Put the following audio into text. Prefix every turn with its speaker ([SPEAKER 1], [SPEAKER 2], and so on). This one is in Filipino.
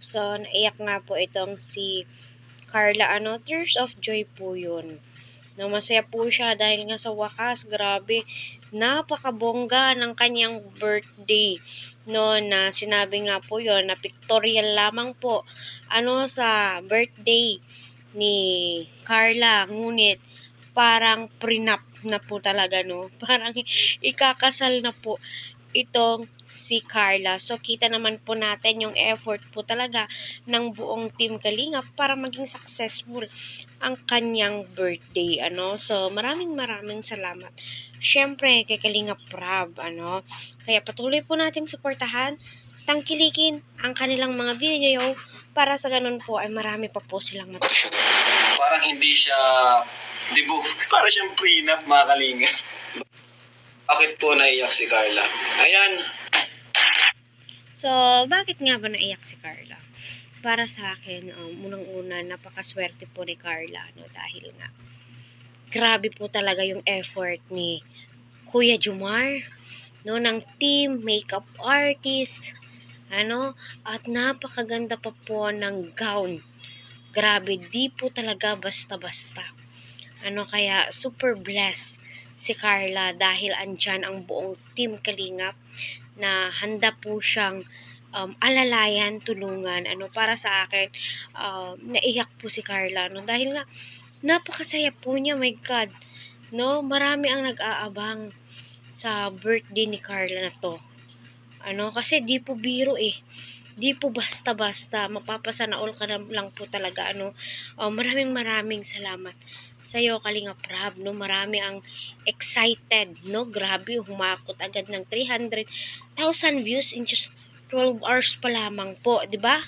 [SPEAKER 1] So, naiyak nga po itong si Carla, Tears of Joy po yun. No, masaya po siya dahil nga sa wakas, grabe, napakabongga ng kanyang birthday. No, na sinabi nga po yon na pictorial lamang po, sa birthday ni Carla. Ngunit, parang prenup na po talaga, no? Parang ikakasal na po itong si Carla. So, kita naman po natin yung effort po talaga ng buong Team Kalingap para maging successful ang kanyang birthday, So, maraming salamat. Syempre, kay Kalingap Prab, Kaya patuloy po nating suportahan, tangkilikin ang kanilang mga video para sa ganun po ay marami pa po silang matutunan.
[SPEAKER 2] Parang hindi siya debuff. Para siyang prenup, mga Kalingap. Bakit po naiyak si Carla? Ayan.
[SPEAKER 1] So, bakit nga ba naiyak si Carla? Para sa akin, unang-una, napakaswerte po ni Carla, dahil nga, grabe po talaga yung effort ni Kuya Jomar, ng team, makeup artist, at napakaganda pa po ng gown. Grabe, di po talaga basta-basta. Kaya super blessed si Carla dahil andyan ang buong Team Kalingap na handa po siyang alalayan, tulungan. Para sa akin, naiyak po si Carla, dahil nga, napakasaya po niya, my God. Marami ang nag-aabang sa birthday ni Carla na to. Kasi di po biro Di po basta-basta, mapapasana all ka na lang po talaga, maraming salamat sa iyo, Kalingap Prab, marami ang excited, grabe, humakot agad ng 300,000 views in just 12 hours pa lamang po, di ba?